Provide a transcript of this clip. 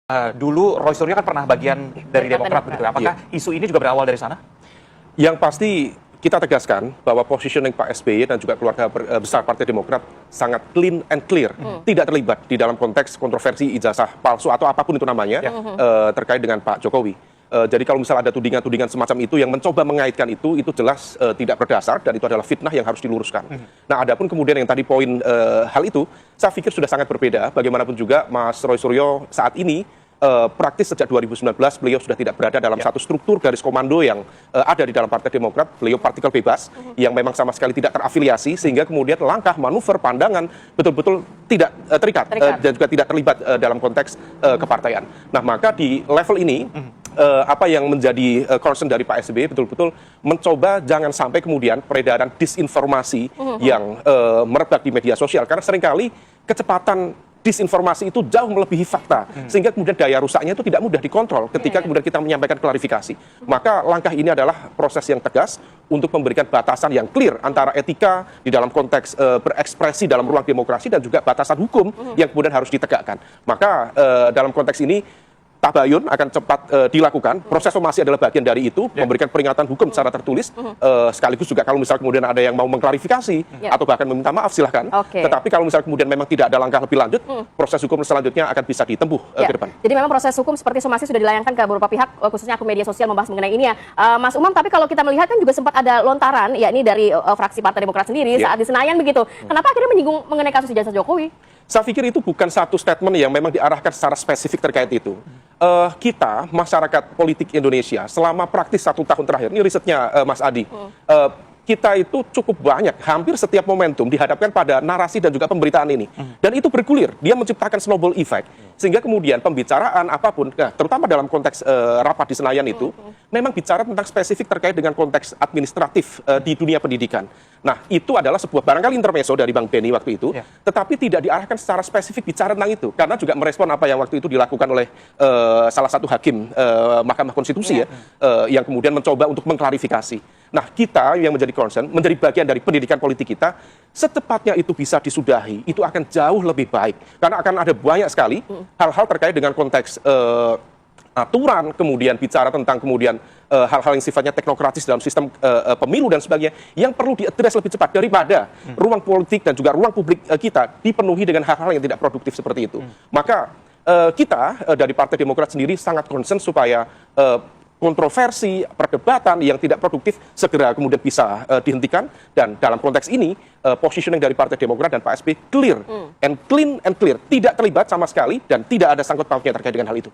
Dulu Roy Suryo kan pernah bagian dari Demokrat begitu. Apakah isu ini juga berawal dari sana? Yang pasti kita tegaskan bahwa positioning Pak SBY dan juga keluarga besar Partai Demokrat sangat clean and clear, tidak terlibat di dalam konteks kontroversi ijazah palsu atau apapun itu namanya terkait dengan Pak Jokowi. Jadi kalau misalnya ada tudingan-tudingan semacam itu yang mencoba mengaitkan itu jelas tidak berdasar dan itu adalah fitnah yang harus diluruskan. Nah, adapun kemudian yang tadi poin hal itu, saya pikir sudah sangat berbeda. Bagaimanapun juga Mas Roy Suryo saat ini praktis sejak 2019 beliau sudah tidak berada dalam satu struktur garis komando yang ada di dalam Partai Demokrat. Beliau partikel bebas yang memang sama sekali tidak terafiliasi sehingga kemudian langkah, manuver, pandangan betul-betul tidak terikat dan juga tidak terlibat dalam konteks kepartaian. Nah, maka di level ini apa yang menjadi concern dari Pak SBY betul-betul mencoba jangan sampai kemudian peredaran disinformasi yang merebak di media sosial karena seringkali kecepatan disinformasi itu jauh melebihi fakta sehingga kemudian daya rusaknya itu tidak mudah dikontrol ketika kemudian kita menyampaikan klarifikasi. Maka langkah ini adalah proses yang tegas untuk memberikan batasan yang clear antara etika di dalam konteks berekspresi dalam ruang demokrasi dan juga batasan hukum yang kemudian harus ditegakkan. Maka dalam konteks ini tabayun akan cepat dilakukan. Proses somasi adalah bagian dari itu, memberikan peringatan hukum secara tertulis. Sekaligus juga kalau misal kemudian ada yang mau mengklarifikasi atau bahkan meminta maaf, silahkan. Tetapi kalau misal kemudian memang tidak ada langkah lebih lanjut, proses hukum selanjutnya akan bisa ditempuh ke depan. Jadi memang proses hukum seperti somasi sudah dilayangkan ke beberapa pihak, khususnya akun media sosial membahas mengenai ini ya. Mas Umam, tapi kalau kita melihat kan juga sempat ada lontaran, yakni dari fraksi Partai Demokrat sendiri saat di Senayan begitu. Kenapa akhirnya menyinggung mengenai kasus ijazah Jokowi? Saya pikir itu bukan satu statement yang memang diarahkan secara spesifik terkait itu. Kita, masyarakat politik Indonesia, selama praktis 1 tahun terakhir, ini risetnya Mas Adi, kita itu cukup banyak, hampir setiap momentum dihadapkan pada narasi dan juga pemberitaan ini. Dan itu bergulir, dia menciptakan snowball effect. Sehingga kemudian pembicaraan apapun, terutama dalam konteks rapat di Senayan itu, memang bicara tentang spesifik terkait dengan konteks administratif di dunia pendidikan. Nah, itu adalah sebuah barangkali intermezzo dari Bang Benny waktu itu, tetapi tidak diarahkan secara spesifik bicara tentang itu. Karena juga merespon apa yang waktu itu dilakukan oleh salah satu hakim Mahkamah Konstitusi yang kemudian mencoba untuk mengklarifikasi. Nah, kita yang menjadi concern, menjadi bagian dari pendidikan politik kita, secepatnya itu bisa disudahi, itu akan jauh lebih baik. Karena akan ada banyak sekali hal-hal terkait dengan konteks aturan, kemudian bicara tentang kemudian hal-hal yang sifatnya teknokratis dalam sistem pemilu dan sebagainya, yang perlu diadres lebih cepat daripada ruang politik dan juga ruang publik kita dipenuhi dengan hal-hal yang tidak produktif seperti itu. Maka kita dari Partai Demokrat sendiri sangat concern supaya kontroversi, perdebatan yang tidak produktif segera kemudian bisa dihentikan. Dan dalam konteks ini, positioning dari Partai Demokrat dan Pak SBY clear and clean and clear. Tidak terlibat sama sekali dan tidak ada sangkut pautnya terkait dengan hal itu.